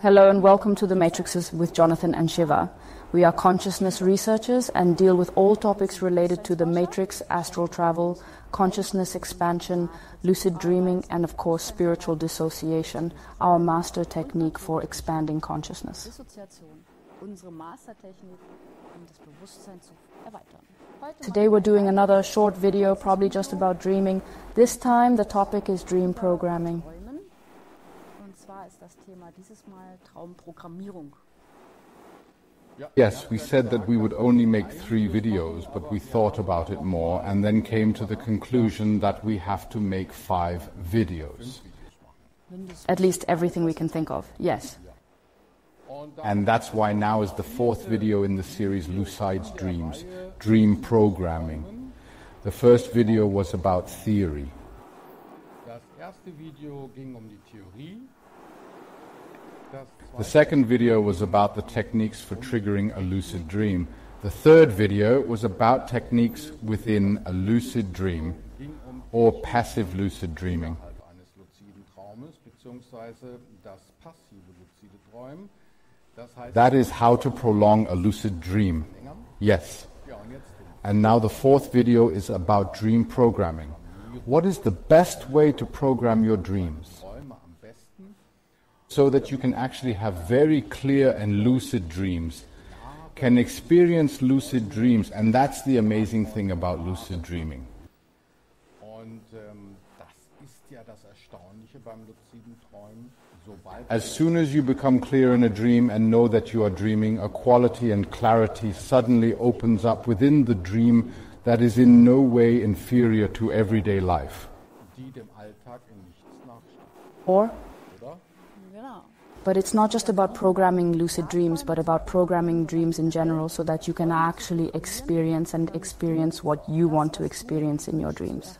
Hello and welcome to The Matrixes with Jonathan and Shiva. We are consciousness researchers and deal with all topics related to the matrix, astral travel, consciousness expansion, lucid dreaming, and of course spiritual dissociation, our master technique for expanding consciousness. Today we're doing another short video, probably just about dreaming. This time the topic is dream programming. Yes, we said that we would only make 3 videos, but we thought about it more and then came to the conclusion that we have to make 5 videos. At least everything we can think of, yes. And that's why now is the 4th video in the series Lucid Dreams, Dream Programming. The first video was about theory. The second video was about the techniques for triggering a lucid dream. The third video was about techniques within a lucid dream or passive lucid dreaming. That is how to prolong a lucid dream. Yes. And now the 4th video is about dream programming. What is the best way to program your dreams? So that you can actually have very clear and lucid dreams, can experience lucid dreams, and that's the amazing thing about lucid dreaming. As soon as you become clear in a dream and know that you are dreaming, a quality and clarity suddenly opens up within the dream that is in no way inferior to everyday life. But it's not just about programming lucid dreams, but about programming dreams in general so that you can actually experience what you want to experience in your dreams.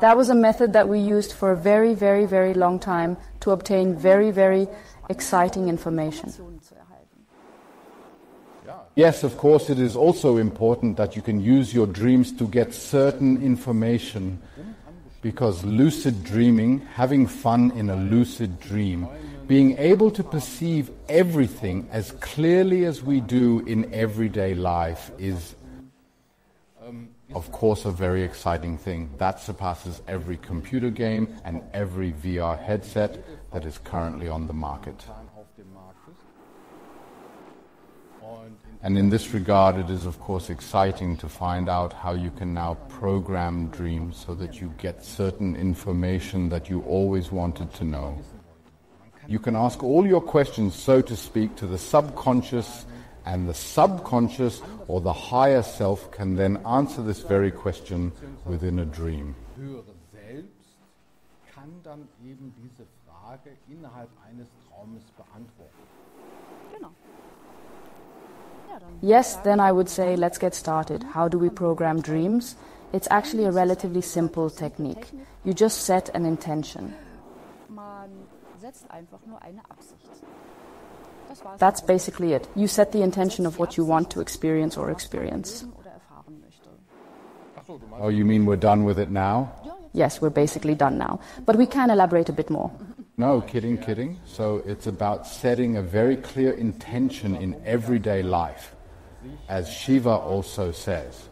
That was a method that we used for a very, very, very long time to obtain very, very exciting information. Yes, of course, it is also important that you can use your dreams to get certain information, because lucid dreaming, having fun in a lucid dream, being able to perceive everything as clearly as we do in everyday life is, of course, a very exciting thing. That surpasses every computer game and every VR headset that is currently on the market. And in this regard, it is of course exciting to find out how you can now program dreams so that you get certain information that you always wanted to know. You can ask all your questions, so to speak, to the subconscious, and the subconscious or the higher self can then answer this very question within a dream. Yes, then I would say let's get started. How do we program dreams? It's actually a relatively simple technique. You just set an intention. That's basically it. You set the intention of what you want to experience or experience. Oh, you mean we're done with it now? Yes, we're basically done now. But we can elaborate a bit more. No, kidding. So it's about setting a very clear intention in everyday life. As Shiva also says,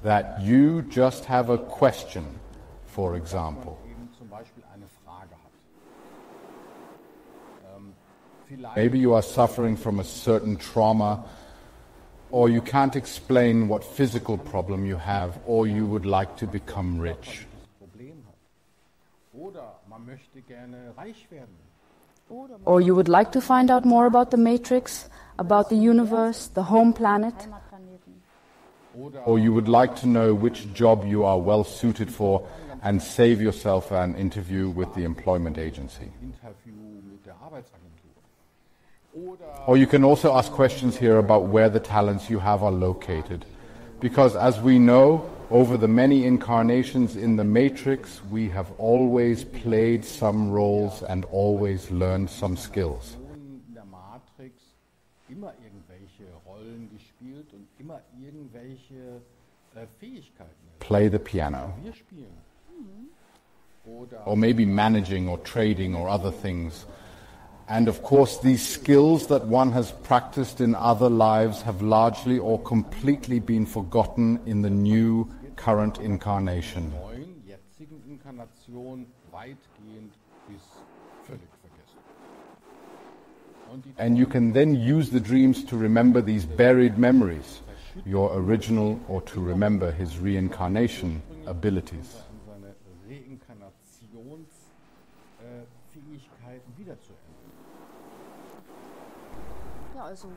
that you just have a question, for example. Maybe you are suffering from a certain trauma, or you can't explain what physical problem you have, or you would like to become rich. Or you would like to find out more about the matrix, about the universe, the home planet. Or you would like to know which job you are well suited for and save yourself an interview with the employment agency. Or you can also ask questions here about where the talents you have are located. Because as we know, over the many incarnations in the Matrix, we have always played some roles and always learned some skills. Play the piano. or maybe managing or trading or other things. And of course, these skills that one has practiced in other lives have largely or completely been forgotten in the new current incarnation. And you can then use the dreams to remember these buried memories, your original, or to remember his reincarnation abilities.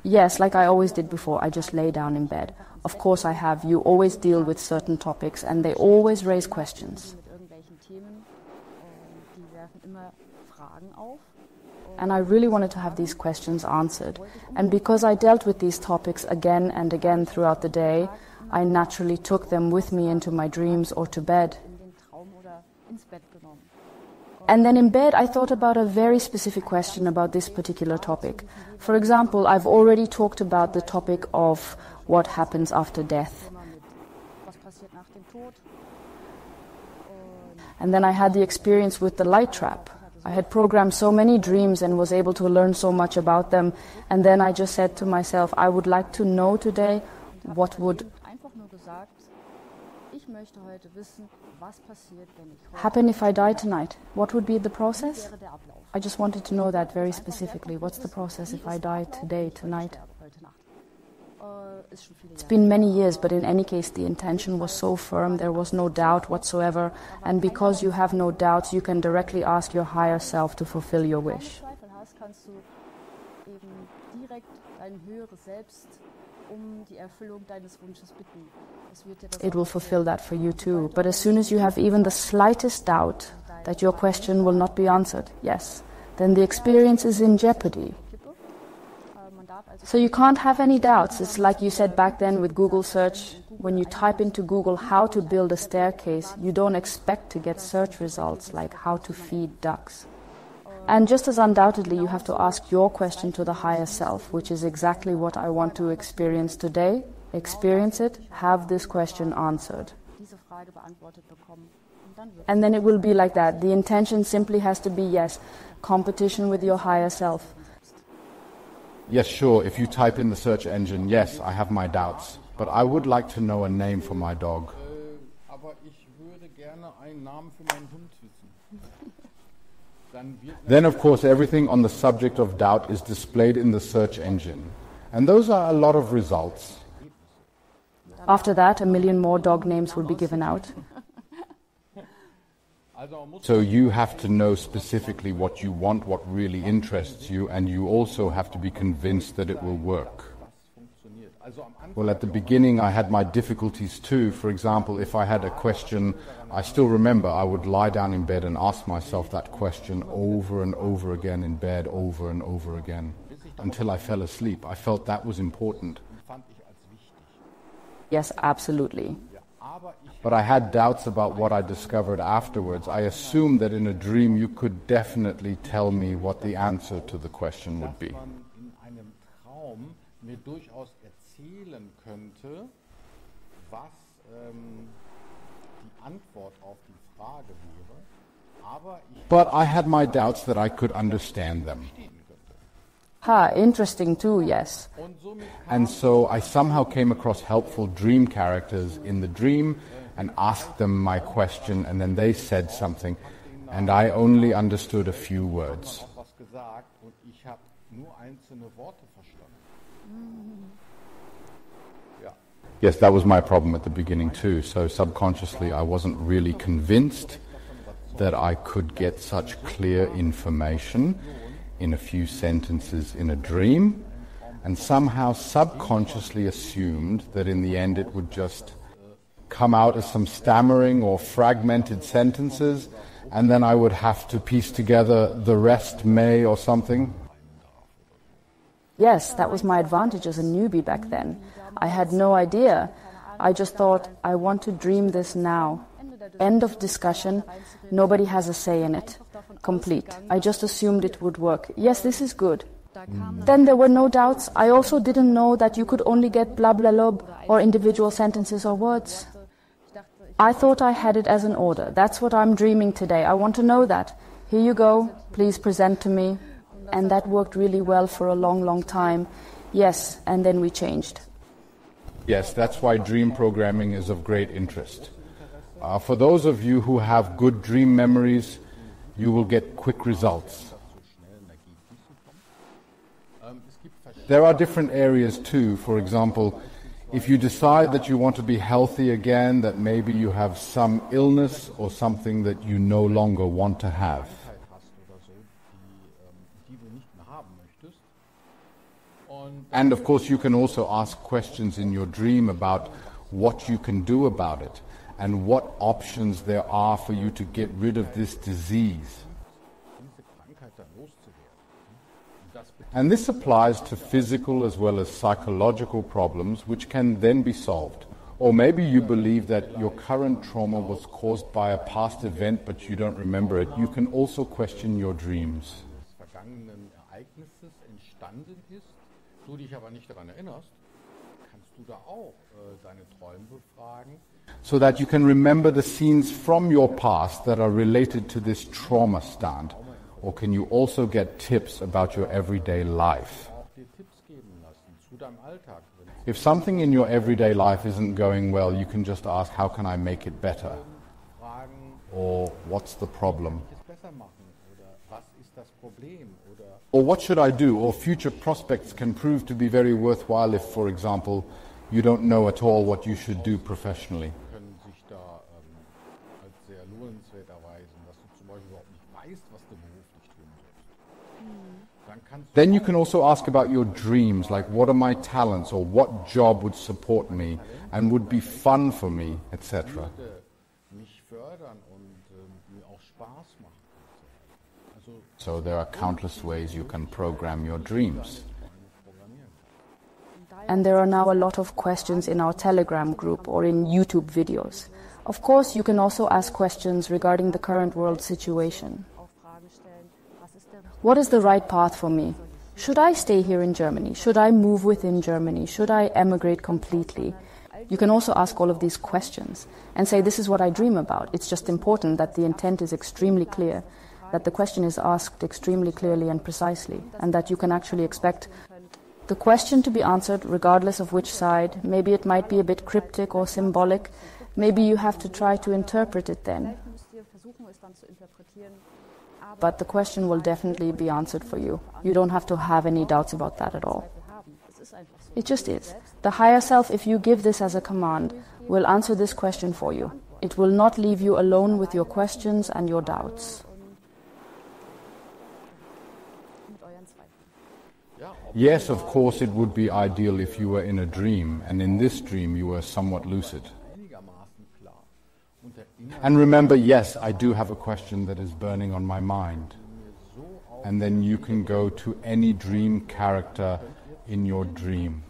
Yes, like I always did before, I just lay down in bed. Of course I have. You always deal with certain topics and they always raise questions. And I really wanted to have these questions answered. And because I dealt with these topics again and again throughout the day, I naturally took them with me into my dreams or to bed. And then in bed, I thought about a very specific question about this particular topic. For example, I've already talked about the topic of what happens after death. And then I had the experience with the light trap. I had programmed so many dreams and was able to learn so much about them. And then I just said to myself, I would like to know today what would happen if I die tonight. What would be the process? I just wanted to know that very specifically. What's the process if I die today, tonight? It's been many years, but in any case, the intention was so firm, there was no doubt whatsoever. And because you have no doubts, you can directly ask your higher self to fulfill your wish. It will fulfill that for you too. But as soon as you have even the slightest doubt that your question will not be answered, yes, then the experience is in jeopardy. So you can't have any doubts. It's like you said back then with Google search. When you type into Google how to build a staircase, you don't expect to get search results like how to feed ducks. And just as undoubtedly, you have to ask your question to the higher self, which is exactly what I want to experience today. Experience it, have this question answered. And then it will be like that. The intention simply has to be, yes, competition with your higher self. Yes, sure, if you type in the search engine, yes, I have my doubts, but I would like to know a name for my dog. Then, of course, everything on the subject of doubt is displayed in the search engine. And those are a lot of results. After that, 1 million more dog names will be given out. So you have to know specifically what you want, what really interests you, and you also have to be convinced that it will work. Well, at the beginning I had my difficulties too. For example, if I had a question, I still remember I would lie down in bed and ask myself that question over and over again in bed, over and over again, until I fell asleep. I felt that was important. Yes, absolutely. But I had doubts about what I discovered afterwards. I assumed that in a dream you could definitely tell me what the answer to the question would be. But I had my doubts that I could understand them. Interesting too, yes. And so I somehow came across helpful dream characters in the dream and asked them my question, and then they said something, and I only understood a few words. Yes, that was my problem at the beginning too. So subconsciously I wasn't really convinced that I could get such clear information in a few sentences in a dream, and somehow subconsciously assumed that in the end it would just come out as some stammering or fragmented sentences, and then I would have to piece together the rest may or something. Yes, that was my advantage as a newbie back then. I had no idea. I just thought, I want to dream this now. End of discussion. Nobody has a say in it. Complete. I just assumed it would work. Yes, this is good. Then there were no doubts. I also didn't know that you could only get blah blah blah or individual sentences or words. I thought I had it as an order. That's what I'm dreaming today. I want to know that. Here you go. Please present to me. And that worked really well for a long, long time. Yes, and then we changed. Yes, that's why dream programming is of great interest. For those of you who have good dream memories, you will get quick results. There are different areas too. For example, if you decide that you want to be healthy again, that maybe you have some illness or something that you no longer want to have. And of course, you can also ask questions in your dream about what you can do about it and what options there are for you to get rid of this disease. And this applies to physical as well as psychological problems, which can then be solved. Or maybe you believe that your current trauma was caused by a past event, but you don't remember it. You can also question your dreams. Du dich aber nicht daran erinnerst, kannst du da auch deine Träume befragen. So that you can remember the scenes from your past that are related to this trauma stand. Or can you also get tips about your everyday life? If something in your everyday life isn't going well, you can just ask, how can I make it better? Or what's the problem? Or what should I do? Or future prospects can prove to be very worthwhile if, for example, you don't know at all what you should do professionally. Then you can also ask about your dreams, like what are my talents or what job would support me and would be fun for me, etc. So there are countless ways you can program your dreams. And there are now a lot of questions in our Telegram group or in YouTube videos. Of course, you can also ask questions regarding the current world situation. What is the right path for me? Should I stay here in Germany? Should I move within Germany? Should I emigrate completely? You can also ask all of these questions and say, this is what I dream about. It's just important that the intent is extremely clear, that the question is asked extremely clearly and precisely, and that you can actually expect the question to be answered regardless of which side. Maybe it might be a bit cryptic or symbolic. Maybe you have to try to interpret it then. But the question will definitely be answered for you. You don't have to have any doubts about that at all. It just is. The higher self, if you give this as a command, will answer this question for you. It will not leave you alone with your questions and your doubts. Yes, of course, it would be ideal if you were in a dream, and in this dream you were somewhat lucid. And remember, yes, I do have a question that is burning on my mind. And then you can go to any dream character in your dream.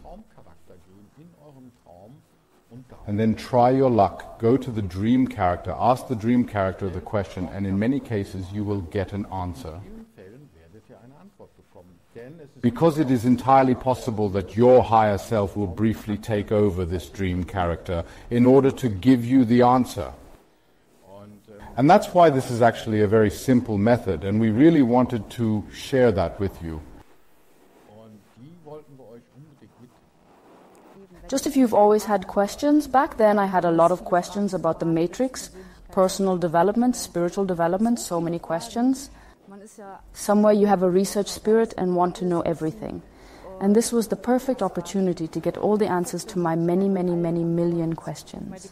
And then try your luck. Go to the dream character, ask the dream character the question, and in many cases you will get an answer. Because it is entirely possible that your higher self will briefly take over this dream character in order to give you the answer. And that's why this is actually a very simple method, and we really wanted to share that with you. Just if you've always had questions, back then I had a lot of questions about the matrix, personal development, spiritual development, so many questions. Somewhere you have a research spirit and want to know everything. And this was the perfect opportunity to get all the answers to my many, many, many million questions.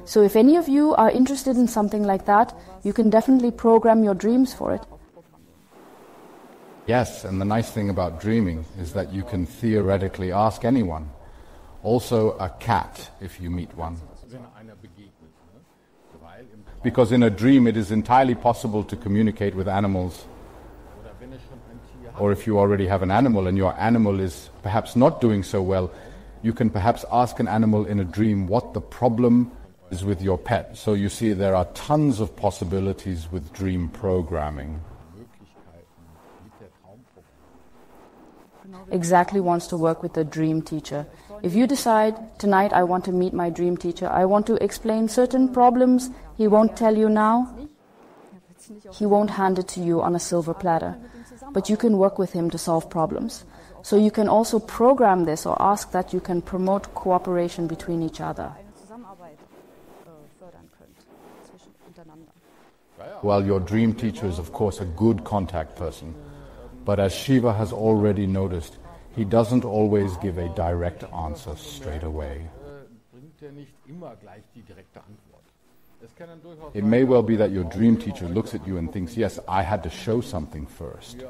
So if any of you are interested in something like that, you can definitely program your dreams for it. Yes, and the nice thing about dreaming is that you can theoretically ask anyone. Also a cat, if you meet one. Because in a dream it is entirely possible to communicate with animals. Or if you already have an animal and your animal is perhaps not doing so well, you can perhaps ask an animal in a dream what the problem is with your pet. So you see, there are tons of possibilities with dream programming. exactly wants to work with the dream teacher. If you decide, tonight I want to meet my dream teacher, I want to explain certain problems he won't tell you now, he won't hand it to you on a silver platter, but you can work with him to solve problems. So you can also program this or ask that you can promote cooperation between each other. Well, your dream teacher is of course a good contact person, but as Shiva has already noticed, he doesn't always give a direct answer straight away. It may well be that your dream teacher looks at you and thinks, yes, I had to show something first.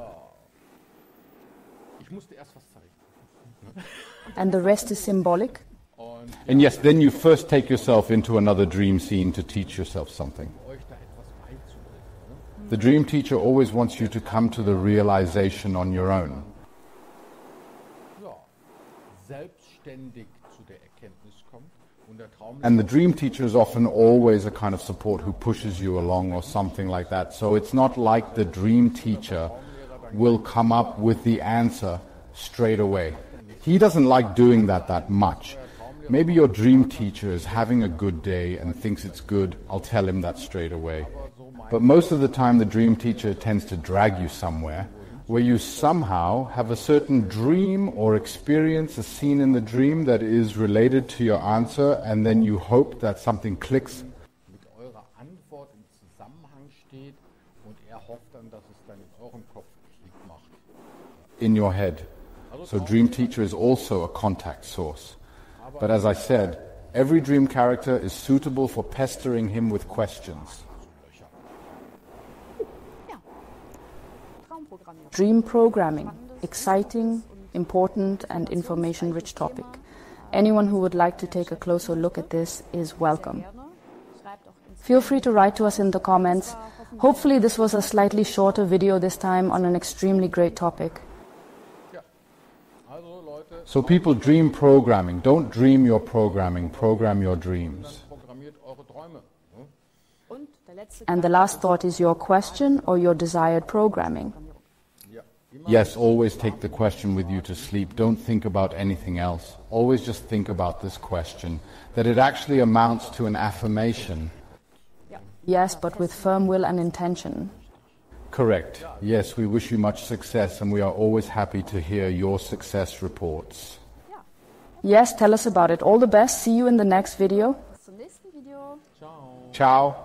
And the rest is symbolic? And yes, then you first take yourself into another dream scene to teach yourself something. The dream teacher always wants you to come to the realization on your own. And the dream teacher is often always a kind of support who pushes you along or something like that. So it's not like the dream teacher will come up with the answer straight away. He doesn't like doing that much. Maybe your dream teacher is having a good day and thinks it's good. I'll tell him that straight away. But most of the time the dream teacher tends to drag you somewhere where you somehow have a certain dream or experience, a scene in the dream that is related to your answer, and then you hope that something clicks in your head. So dream teacher is also a contact source. But as I said, every dream character is suitable for pestering him with questions. Dream programming, exciting, important and information-rich topic. Anyone who would like to take a closer look at this is welcome. Feel free to write to us in the comments. Hopefully this was a slightly shorter video this time on an extremely great topic. So people dream programming. Don't dream your programming, program your dreams. And the last thought is your question or your desired programming. Yes, always take the question with you to sleep. Don't think about anything else. Always just think about this question, that it actually amounts to an affirmation. Yes, but with firm will and intention. Correct. Yes, we wish you much success, and we are always happy to hear your success reports. Yes, tell us about it. All the best. See you in the next video. Ciao.